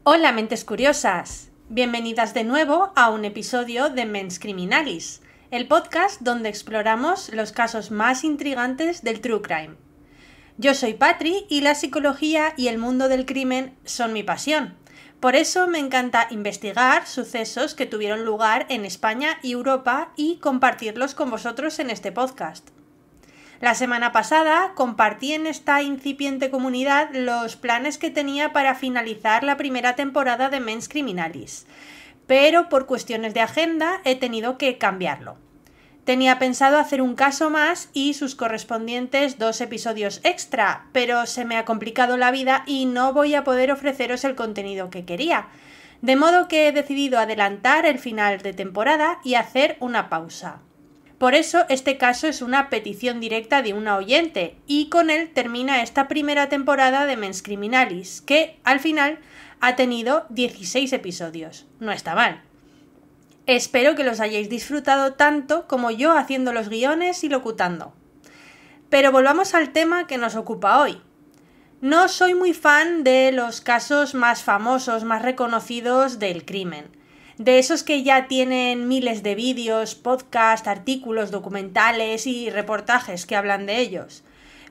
Hola, mentes curiosas. Bienvenidas de nuevo a un episodio de Mens Criminalis, el podcast donde exploramos los casos más intrigantes del True Crime. Yo soy Patri y la psicología y el mundo del crimen son mi pasión. Por eso me encanta investigar sucesos que tuvieron lugar en España y Europa y compartirlos con vosotros en este podcast. La semana pasada compartí en esta incipiente comunidad los planes que tenía para finalizar la primera temporada de Mens Criminalis, pero por cuestiones de agenda he tenido que cambiarlo. Tenía pensado hacer un caso más y sus correspondientes 2 episodios extra, pero se me ha complicado la vida y no voy a poder ofreceros el contenido que quería, de modo que he decidido adelantar el final de temporada y hacer una pausa. Por eso este caso es una petición directa de una oyente y con él termina esta primera temporada de Mens Criminalis, que al final ha tenido 16 episodios. No está mal. Espero que los hayáis disfrutado tanto como yo haciendo los guiones y locutando. Pero volvamos al tema que nos ocupa hoy. No soy muy fan de los casos más famosos, más reconocidos del crimen. De esos que ya tienen miles de vídeos, podcasts, artículos, documentales y reportajes que hablan de ellos.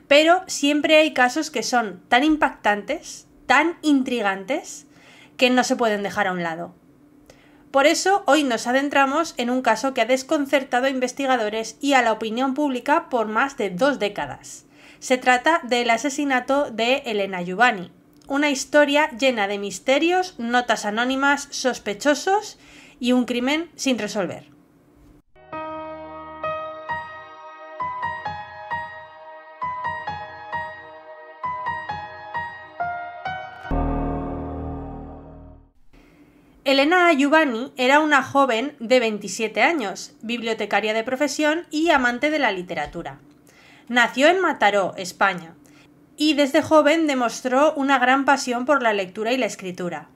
Pero siempre hay casos que son tan impactantes, tan intrigantes, que no se pueden dejar a un lado. Por eso hoy nos adentramos en un caso que ha desconcertado a investigadores y a la opinión pública por más de 2 décadas. Se trata del asesinato de Elena Juvany. Una historia llena de misterios, notas anónimas, sospechosos y un crimen sin resolver. Elena Juvany era una joven de 27 años, bibliotecaria de profesión y amante de la literatura. Nació en Mataró, España, y desde joven demostró una gran pasión por la lectura y la escritura.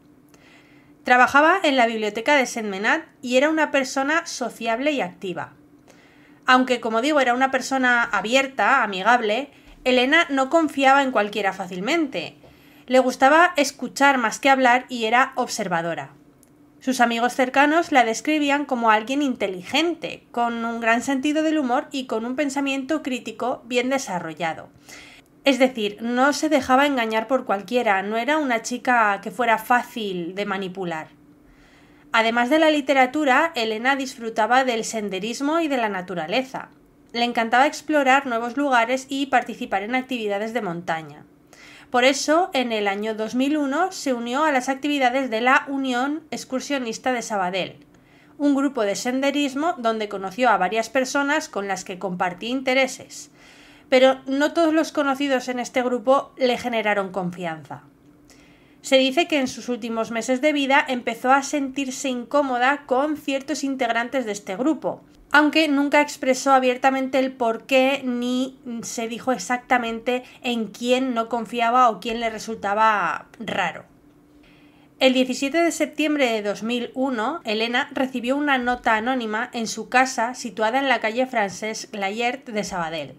Trabajaba en la biblioteca de Sentmenat y era una persona sociable y activa. Aunque, como digo, era una persona abierta, amigable, Elena no confiaba en cualquiera fácilmente. Le gustaba escuchar más que hablar y era observadora. Sus amigos cercanos la describían como alguien inteligente, con un gran sentido del humor y con un pensamiento crítico bien desarrollado. Es decir, no se dejaba engañar por cualquiera, no era una chica que fuera fácil de manipular. Además de la literatura, Elena disfrutaba del senderismo y de la naturaleza. Le encantaba explorar nuevos lugares y participar en actividades de montaña. Por eso, en el año 2001 se unió a las actividades de la Unión Excursionista de Sabadell, un grupo de senderismo donde conoció a varias personas con las que compartía intereses. Pero no todos los conocidos en este grupo le generaron confianza. Se dice que en sus últimos meses de vida empezó a sentirse incómoda con ciertos integrantes de este grupo, aunque nunca expresó abiertamente el porqué ni se dijo exactamente en quién no confiaba o quién le resultaba raro. El 17 de septiembre de 2001, Elena recibió una nota anónima en su casa situada en la calle Francesc Layret de Sabadell.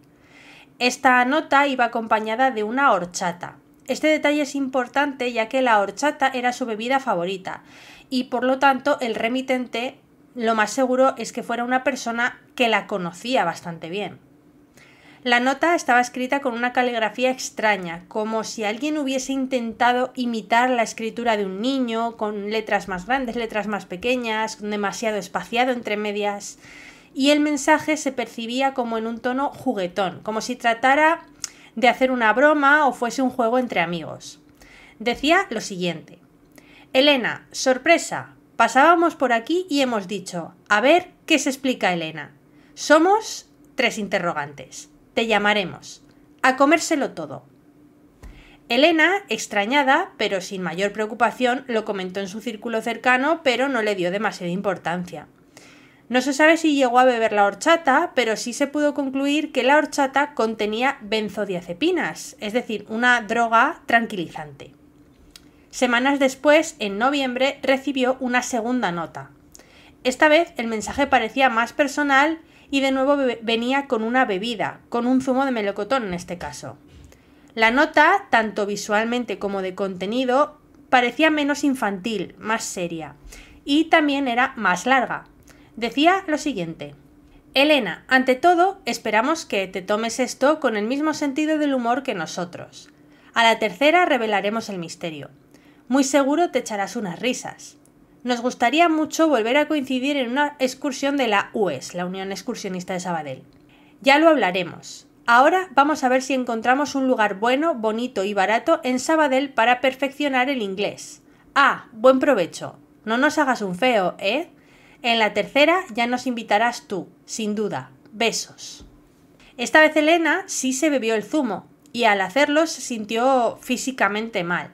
Esta nota iba acompañada de una horchata. Este detalle es importante ya que la horchata era su bebida favorita y por lo tanto el remitente lo más seguro es que fuera una persona que la conocía bastante bien. La nota estaba escrita con una caligrafía extraña, como si alguien hubiese intentado imitar la escritura de un niño, con letras más grandes, letras más pequeñas, demasiado espaciado entre medias, y el mensaje se percibía como en un tono juguetón, como si tratara de hacer una broma o fuese un juego entre amigos. Decía lo siguiente: Elena, sorpresa, pasábamos por aquí y hemos dicho, a ver qué se explica Elena. Somos 3 interrogantes. Te llamaremos. A comérselo todo. Elena, extrañada, pero sin mayor preocupación, lo comentó en su círculo cercano, pero no le dio demasiada importancia. No se sabe si llegó a beber la horchata, pero sí se pudo concluir que la horchata contenía benzodiazepinas, es decir, una droga tranquilizante. Semanas después, en noviembre, recibió una segunda nota. Esta vez el mensaje parecía más personal y de nuevo venía con una bebida, con un zumo de melocotón en este caso. La nota, tanto visualmente como de contenido, parecía menos infantil, más seria, y también era más larga. Decía lo siguiente: Elena, ante todo, esperamos que te tomes esto con el mismo sentido del humor que nosotros. A la tercera revelaremos el misterio. Muy seguro te echarás unas risas. Nos gustaría mucho volver a coincidir en una excursión de la UES, la Unión Excursionista de Sabadell. Ya lo hablaremos. Ahora vamos a ver si encontramos un lugar bueno, bonito y barato en Sabadell para perfeccionar el inglés. Ah, buen provecho. No nos hagas un feo, ¿eh? En la tercera ya nos invitarás tú, sin duda. Besos. Esta vez Elena sí se bebió el zumo y al hacerlo se sintió físicamente mal.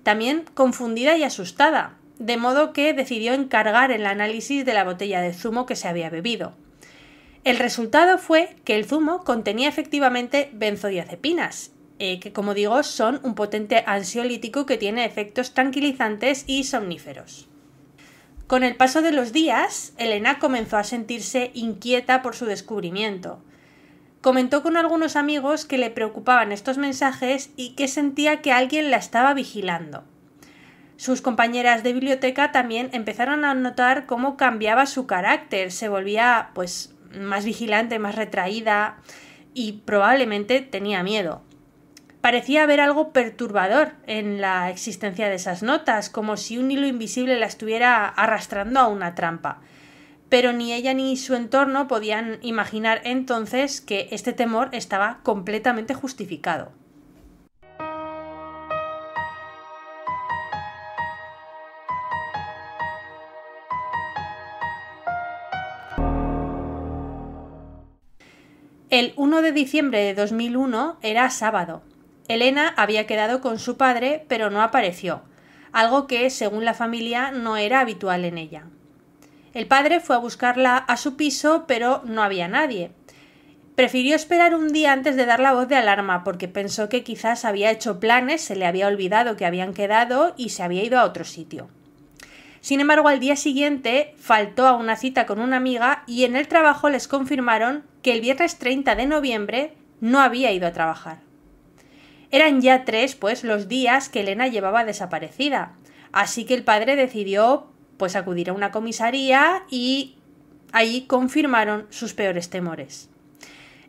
También confundida y asustada, de modo que decidió encargar el análisis de la botella de zumo que se había bebido. El resultado fue que el zumo contenía efectivamente benzodiazepinas, que como digo son un potente ansiolítico que tiene efectos tranquilizantes y somníferos. Con el paso de los días, Elena comenzó a sentirse inquieta por su descubrimiento. Comentó con algunos amigos que le preocupaban estos mensajes y que sentía que alguien la estaba vigilando. Sus compañeras de biblioteca también empezaron a notar cómo cambiaba su carácter, se volvía más vigilante, más retraída y probablemente tenía miedo. Parecía haber algo perturbador en la existencia de esas notas, como si un hilo invisible la estuviera arrastrando a una trampa. Pero ni ella ni su entorno podían imaginar entonces que este temor estaba completamente justificado. El 1 de diciembre de 2001 era sábado. Elena había quedado con su padre, pero no apareció, algo que, según la familia, no era habitual en ella. El padre fue a buscarla a su piso, pero no había nadie. Prefirió esperar un día antes de dar la voz de alarma, porque pensó que quizás había hecho planes, se le había olvidado que habían quedado y se había ido a otro sitio. Sin embargo, al día siguiente faltó a una cita con una amiga y en el trabajo les confirmaron que el viernes 30 de noviembre no había ido a trabajar. Eran ya 3, los días que Elena llevaba desaparecida, así que el padre decidió acudir a una comisaría y allí confirmaron sus peores temores.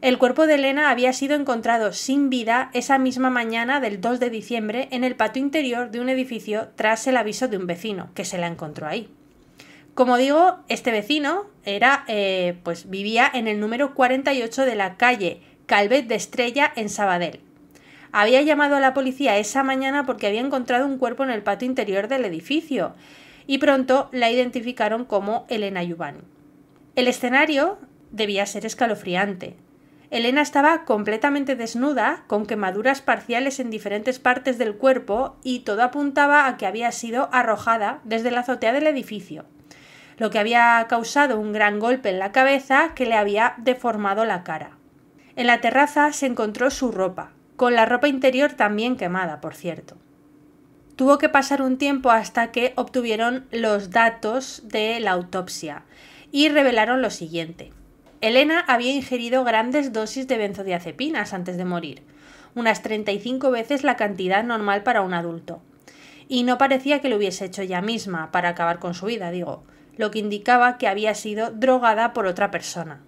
El cuerpo de Elena había sido encontrado sin vida esa misma mañana del 2 de diciembre en el patio interior de un edificio tras el aviso de un vecino, que se la encontró ahí. Como digo, este vecino vivía en el número 48 de la calle Calvet de Estrella en Sabadell. Había llamado a la policía esa mañana porque había encontrado un cuerpo en el patio interior del edificio y pronto la identificaron como Elena Juvany. El escenario debía ser escalofriante. Elena estaba completamente desnuda, con quemaduras parciales en diferentes partes del cuerpo y todo apuntaba a que había sido arrojada desde la azotea del edificio, lo que había causado un gran golpe en la cabeza que le había deformado la cara. En la terraza se encontró su ropa, con la ropa interior también quemada, por cierto. Tuvo que pasar un tiempo hasta que obtuvieron los datos de la autopsia y revelaron lo siguiente. Elena había ingerido grandes dosis de benzodiazepinas antes de morir, unas 35 veces la cantidad normal para un adulto. Y no parecía que lo hubiese hecho ella misma para acabar con su vida, lo que indicaba que había sido drogada por otra persona.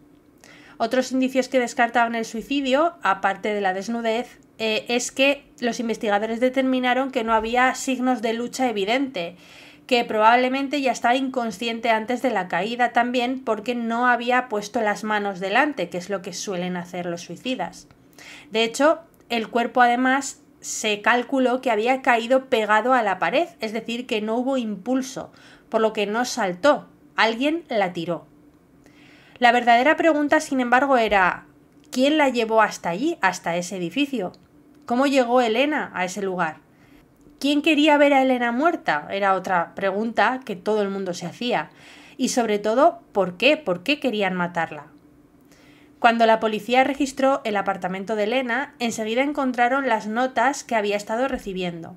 Otros indicios que descartaban el suicidio, aparte de la desnudez, es que los investigadores determinaron que no había signos de lucha evidente, que probablemente ya estaba inconsciente antes de la caída también porque no había puesto las manos delante, que es lo que suelen hacer los suicidas. De hecho, el cuerpo además se calculó que había caído pegado a la pared, es decir, que no hubo impulso, por lo que no saltó, alguien la tiró. La verdadera pregunta, sin embargo, era ¿quién la llevó hasta allí, hasta ese edificio? ¿Cómo llegó Elena a ese lugar? ¿Quién quería ver a Elena muerta? Era otra pregunta que todo el mundo se hacía. Y sobre todo, ¿por qué? ¿Por qué querían matarla? Cuando la policía registró el apartamento de Elena, enseguida encontraron las notas que había estado recibiendo.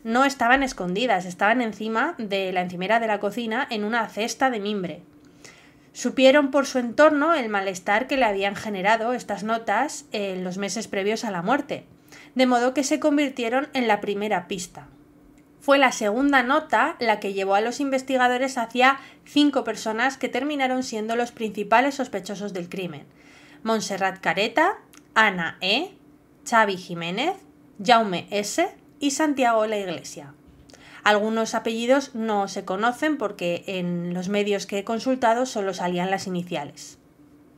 No estaban escondidas, estaban encima de la encimera de la cocina en una cesta de mimbre. Supieron por su entorno el malestar que le habían generado estas notas en los meses previos a la muerte, de modo que se convirtieron en la primera pista. fue la segunda nota la que llevó a los investigadores hacia 5 personas que terminaron siendo los principales sospechosos del crimen: Montserrat Careta, Ana E., Xavi Jiménez, Jaume S. y Santiago La Iglesia. Algunos apellidos no se conocen porque en los medios que he consultado solo salían las iniciales.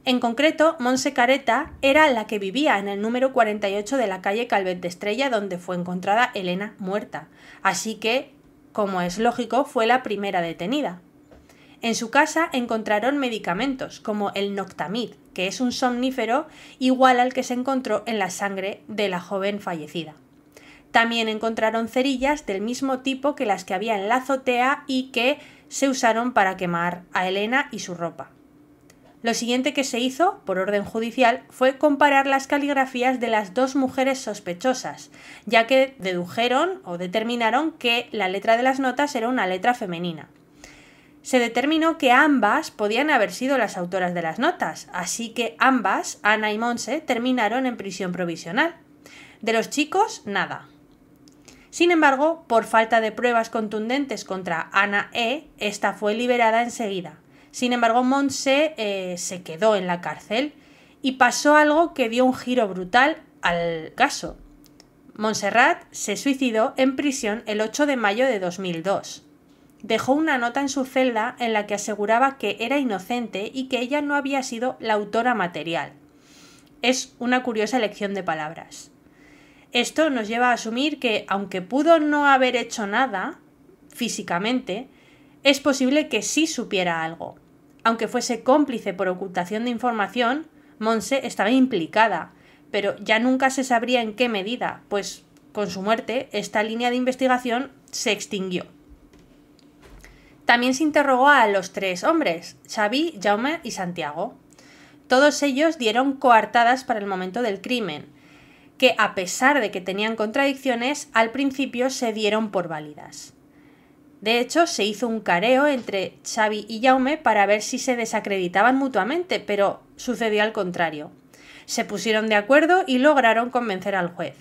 En concreto, Montse Careta era la que vivía en el número 48 de la calle Calvet de Estrella, donde fue encontrada Elena muerta, así que, como es lógico, fue la primera detenida. En su casa encontraron medicamentos, como el Noctamid, que es un somnífero igual al que se encontró en la sangre de la joven fallecida. También encontraron cerillas del mismo tipo que las que había en la azotea y que se usaron para quemar a Elena y su ropa. Lo siguiente que se hizo, por orden judicial, fue comparar las caligrafías de las 2 mujeres sospechosas, ya que dedujeron o determinaron que la letra de las notas era una letra femenina. Se determinó que ambas podían haber sido las autoras de las notas, así que ambas, Ana y Montse, terminaron en prisión provisional. De los chicos, nada. Sin embargo, por falta de pruebas contundentes contra Ana E., esta fue liberada enseguida. Sin embargo, Montse se quedó en la cárcel y pasó algo que dio un giro brutal al caso. Montserrat se suicidó en prisión el 8 de mayo de 2002. Dejó una nota en su celda en la que aseguraba que era inocente y que ella no había sido la autora material. Es una curiosa elección de palabras. Esto nos lleva a asumir que, aunque pudo no haber hecho nada físicamente, es posible que sí supiera algo. Aunque fuese cómplice por ocultación de información, Montse estaba implicada, pero ya nunca se sabría en qué medida, pues con su muerte esta línea de investigación se extinguió. También se interrogó a los 3 hombres, Xavi, Jaume y Santiago. Todos ellos dieron coartadas para el momento del crimen, que a pesar de que tenían contradicciones, al principio se dieron por válidas. De hecho, se hizo un careo entre Xavi y Jaume para ver si se desacreditaban mutuamente, pero sucedió al contrario. Se pusieron de acuerdo y lograron convencer al juez.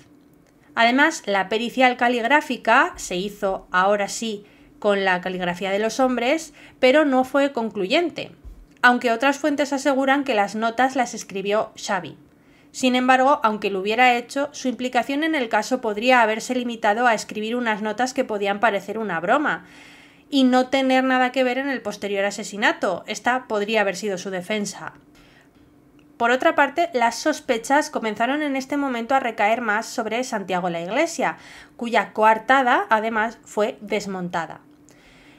Además, la pericial caligráfica se hizo, ahora sí, con la caligrafía de los hombres, pero no fue concluyente, aunque otras fuentes aseguran que las notas las escribió Xavi. Sin embargo, aunque lo hubiera hecho, su implicación en el caso podría haberse limitado a escribir unas notas que podían parecer una broma y no tener nada que ver en el posterior asesinato. Esta podría haber sido su defensa. Por otra parte, las sospechas comenzaron en este momento a recaer más sobre Santiago La Iglesia, cuya coartada, además, fue desmontada.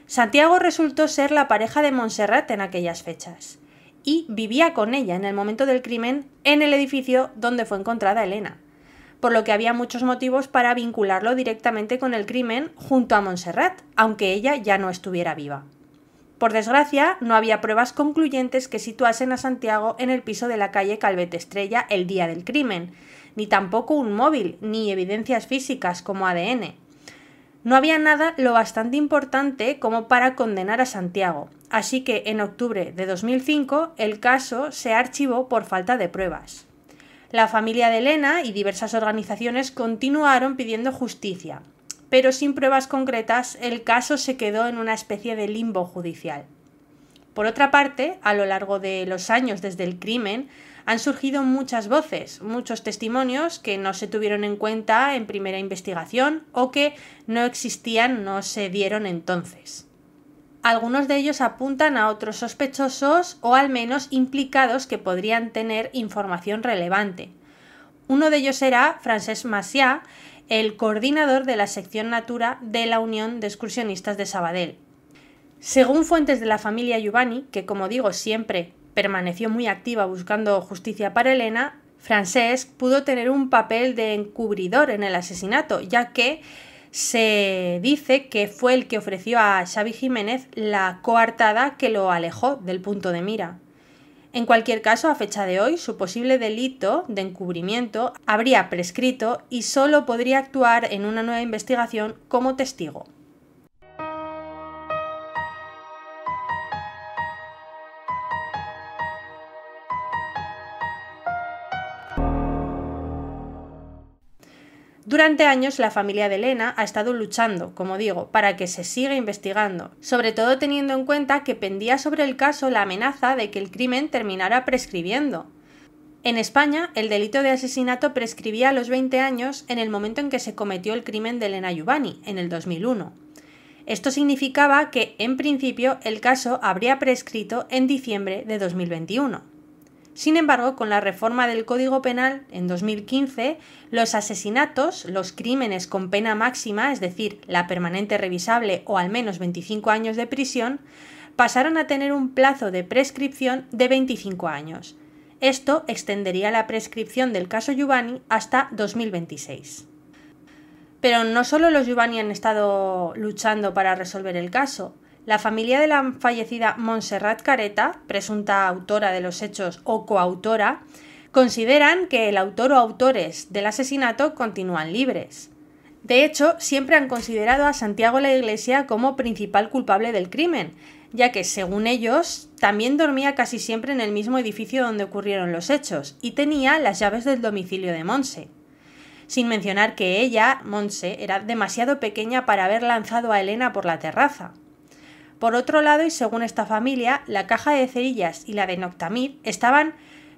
Santiago resultó ser la pareja de Montserrat en aquellas fechas y vivía con ella en el momento del crimen en el edificio donde fue encontrada Elena, por lo que había muchos motivos para vincularlo directamente con el crimen junto a Montserrat, aunque ella ya no estuviera viva. Por desgracia, no había pruebas concluyentes que situasen a Santiago en el piso de la calle Calvet Estrella el día del crimen, ni tampoco un móvil, ni evidencias físicas como ADN. No había nada lo bastante importante como para condenar a Santiago, así que en octubre de 2005 el caso se archivó por falta de pruebas. La familia de Elena y diversas organizaciones continuaron pidiendo justicia, pero sin pruebas concretas el caso se quedó en una especie de limbo judicial. Por otra parte, a lo largo de los años desde el crimen, han surgido muchas voces, muchos testimonios que no se tuvieron en cuenta en primera investigación o que no existían, no se dieron entonces. Algunos de ellos apuntan a otros sospechosos o al menos implicados que podrían tener información relevante. Uno de ellos era Francesc Macià, el coordinador de la sección Natura de la Unión de Excursionistas de Sabadell. Según fuentes de la familia Juvany, que como digo siempre permaneció muy activa buscando justicia para Elena, Francesc pudo tener un papel de encubridor en el asesinato, ya que se dice que fue el que ofreció a Xavi Jiménez la coartada que lo alejó del punto de mira. En cualquier caso, a fecha de hoy, su posible delito de encubrimiento habría prescrito y solo podría actuar en una nueva investigación como testigo. Durante años la familia de Elena ha estado luchando, como digo, para que se siga investigando, sobre todo teniendo en cuenta que pendía sobre el caso la amenaza de que el crimen terminara prescribiendo. En España, el delito de asesinato prescribía a los 20 años en el momento en que se cometió el crimen de Elena Juvany, en el 2001. Esto significaba que, en principio, el caso habría prescrito en diciembre de 2021. Sin embargo, con la reforma del Código Penal en 2015, los asesinatos, los crímenes con pena máxima, es decir, la permanente revisable o al menos 25 años de prisión, pasaron a tener un plazo de prescripción de 25 años. Esto extendería la prescripción del caso Juvany hasta 2026. Pero no solo los Juvany han estado luchando para resolver el caso. La familia de la fallecida Montserrat Careta, presunta autora de los hechos o coautora, consideran que el autor o autores del asesinato continúan libres. De hecho, siempre han considerado a Santiago la Iglesia como principal culpable del crimen, ya que, según ellos, también dormía casi siempre en el mismo edificio donde ocurrieron los hechos y tenía las llaves del domicilio de Montse. Sin mencionar que ella, Montse, era demasiado pequeña para haber lanzado a Elena por la terraza. Por otro lado, y según esta familia, la caja de cerillas y la de Noctamid estaban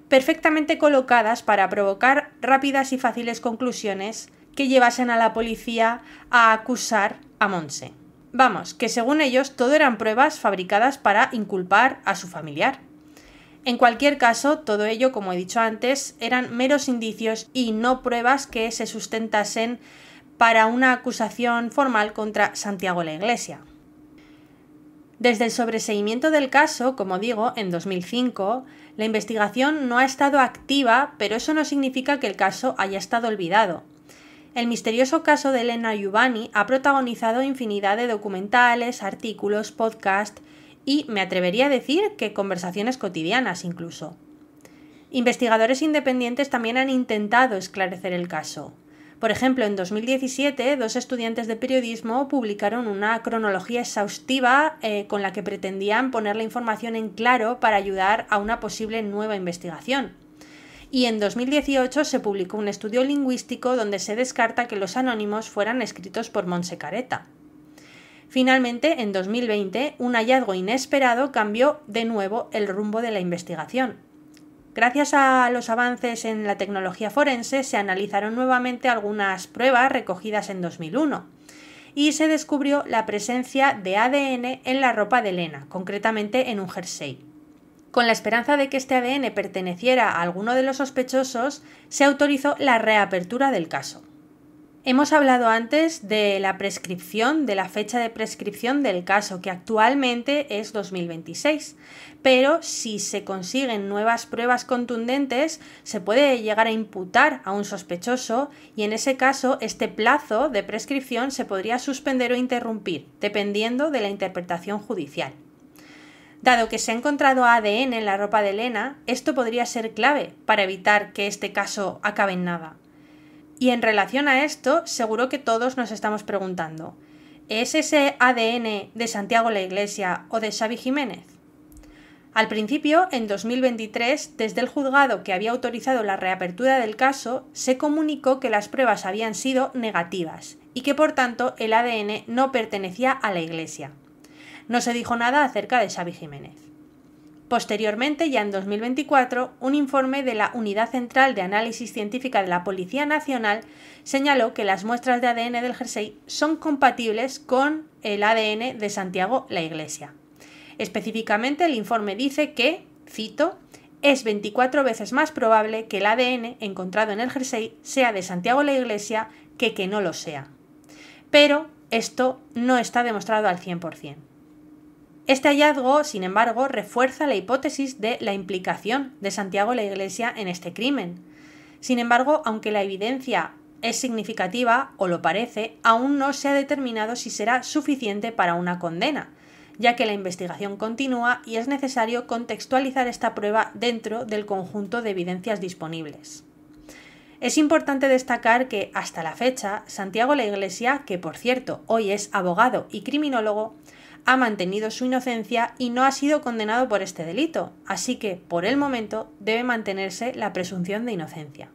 perfectamente colocadas para provocar rápidas y fáciles conclusiones que llevasen a la policía a acusar a Montse. Vamos, que según ellos todo eran pruebas fabricadas para inculpar a su familiar. En cualquier caso, todo ello, como he dicho antes, eran meros indicios y no pruebas que se sustentasen para una acusación formal contra Santiago la Iglesia. Desde el sobreseimiento del caso, como digo, en 2005, la investigación no ha estado activa, pero eso no significa que el caso haya estado olvidado. El misterioso caso de Elena Juvany ha protagonizado infinidad de documentales, artículos, podcasts y, me atrevería a decir, que conversaciones cotidianas incluso. Investigadores independientes también han intentado esclarecer el caso. Por ejemplo, en 2017, 2 estudiantes de periodismo publicaron una cronología exhaustiva con la que pretendían poner la información en claro para ayudar a una posible nueva investigación. Y en 2018 se publicó un estudio lingüístico donde se descarta que los anónimos fueran escritos por Montse Careta. Finalmente, en 2020, un hallazgo inesperado cambió de nuevo el rumbo de la investigación. Gracias a los avances en la tecnología forense, se analizaron nuevamente algunas pruebas recogidas en 2001 y se descubrió la presencia de ADN en la ropa de Elena, concretamente en un jersey. Con la esperanza de que este ADN perteneciera a alguno de los sospechosos, se autorizó la reapertura del caso. Hemos hablado antes de la prescripción, de la fecha de prescripción del caso, que actualmente es 2026, pero si se consiguen nuevas pruebas contundentes, se puede llegar a imputar a un sospechoso y en ese caso este plazo de prescripción se podría suspender o interrumpir, dependiendo de la interpretación judicial. Dado que se ha encontrado ADN en la ropa de Elena, esto podría ser clave para evitar que este caso acabe en nada. Y en relación a esto, seguro que todos nos estamos preguntando, ¿es ese ADN de Santiago la Iglesia o de Xavi Jiménez? Al principio, en 2023, desde el juzgado que había autorizado la reapertura del caso, se comunicó que las pruebas habían sido negativas y que por tanto el ADN no pertenecía a la Iglesia. No se dijo nada acerca de Xavi Jiménez. Posteriormente, ya en 2024, un informe de la Unidad Central de Análisis Científica de la Policía Nacional señaló que las muestras de ADN del jersey son compatibles con el ADN de Santiago la Iglesia. Específicamente, el informe dice que, cito, es 24 veces más probable que el ADN encontrado en el jersey sea de Santiago la Iglesia que no lo sea. Pero esto no está demostrado al 100%. Este hallazgo, sin embargo, refuerza la hipótesis de la implicación de Santiago la Iglesia en este crimen. Sin embargo, aunque la evidencia es significativa, o lo parece, aún no se ha determinado si será suficiente para una condena, ya que la investigación continúa y es necesario contextualizar esta prueba dentro del conjunto de evidencias disponibles. Es importante destacar que, hasta la fecha, Santiago la Iglesia, que por cierto hoy es abogado y criminólogo, ha mantenido su inocencia y no ha sido condenado por este delito, así que, por el momento, debe mantenerse la presunción de inocencia.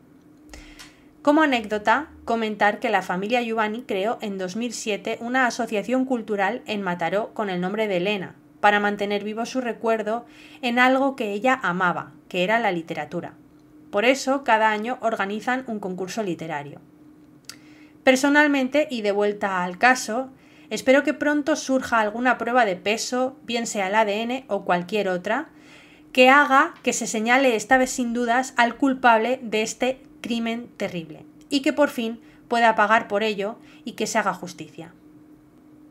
Como anécdota, comentar que la familia Giovanni creó en 2007 una asociación cultural en Mataró con el nombre de Elena, para mantener vivo su recuerdo en algo que ella amaba, que era la literatura. Por eso, cada año organizan un concurso literario. Personalmente, y de vuelta al caso, espero que pronto surja alguna prueba de peso, bien sea el ADN o cualquier otra, que haga que se señale esta vez sin dudas al culpable de este crimen terrible y que por fin pueda pagar por ello y que se haga justicia.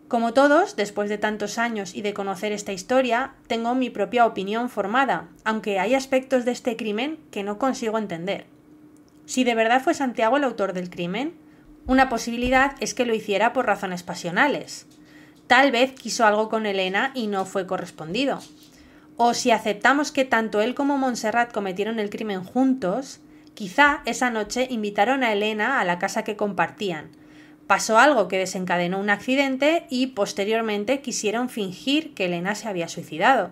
Como todos, después de tantos años y de conocer esta historia, tengo mi propia opinión formada, aunque hay aspectos de este crimen que no consigo entender. Si de verdad fue Santiago el autor del crimen, una posibilidad es que lo hiciera por razones pasionales. Tal vez quiso algo con Elena y no fue correspondido. O si aceptamos que tanto él como Montserrat cometieron el crimen juntos, quizá esa noche invitaron a Elena a la casa que compartían. Pasó algo que desencadenó un accidente y posteriormente quisieron fingir que Elena se había suicidado.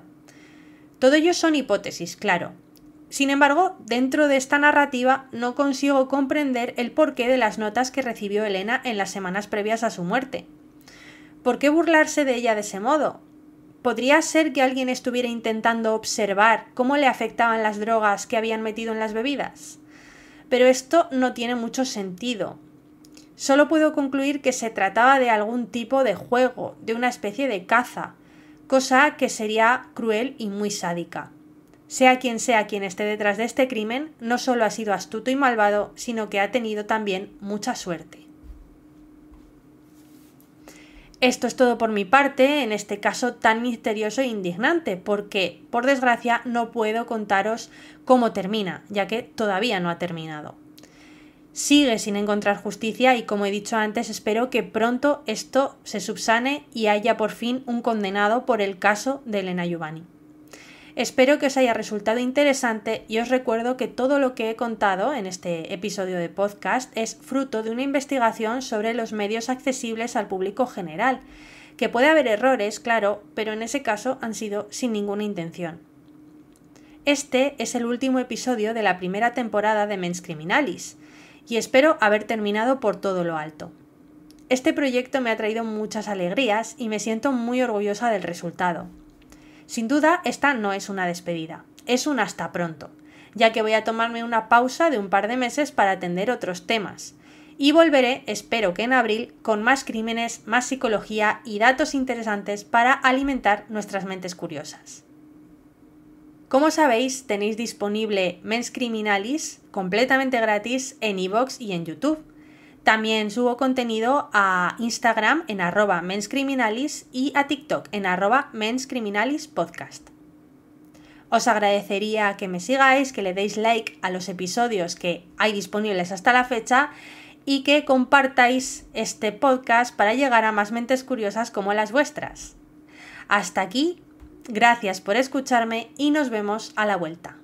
Todo ello son hipótesis, claro. Sin embargo, dentro de esta narrativa no consigo comprender el porqué de las notas que recibió Elena en las semanas previas a su muerte. ¿Por qué burlarse de ella de ese modo? ¿Podría ser que alguien estuviera intentando observar cómo le afectaban las drogas que habían metido en las bebidas? Pero esto no tiene mucho sentido. Solo puedo concluir que se trataba de algún tipo de juego, de una especie de caza, cosa que sería cruel y muy sádica. Sea quien esté detrás de este crimen, no solo ha sido astuto y malvado, sino que ha tenido también mucha suerte. Esto es todo por mi parte, en este caso tan misterioso e indignante, porque, por desgracia, no puedo contaros cómo termina, ya que todavía no ha terminado. Sigue sin encontrar justicia y, como he dicho antes, espero que pronto esto se subsane y haya por fin un condenado por el caso de Elena Giovanni. Espero que os haya resultado interesante y os recuerdo que todo lo que he contado en este episodio de podcast es fruto de una investigación sobre los medios accesibles al público general, que puede haber errores, claro, pero en ese caso han sido sin ninguna intención. Este es el último episodio de la primera temporada de Mens Criminalis y espero haber terminado por todo lo alto. Este proyecto me ha traído muchas alegrías y me siento muy orgullosa del resultado. Sin duda, esta no es una despedida, es un hasta pronto, ya que voy a tomarme una pausa de un par de meses para atender otros temas. Y volveré, espero que en abril, con más crímenes, más psicología y datos interesantes para alimentar nuestras mentes curiosas. Como sabéis, tenéis disponible Mens Criminalis completamente gratis en iVoox y en YouTube. También subo contenido a Instagram en @menscriminalis y a TikTok en @menscriminalispodcast. Os agradecería que me sigáis, que le deis like a los episodios que hay disponibles hasta la fecha y que compartáis este podcast para llegar a más mentes curiosas como las vuestras. Hasta aquí, gracias por escucharme y nos vemos a la vuelta.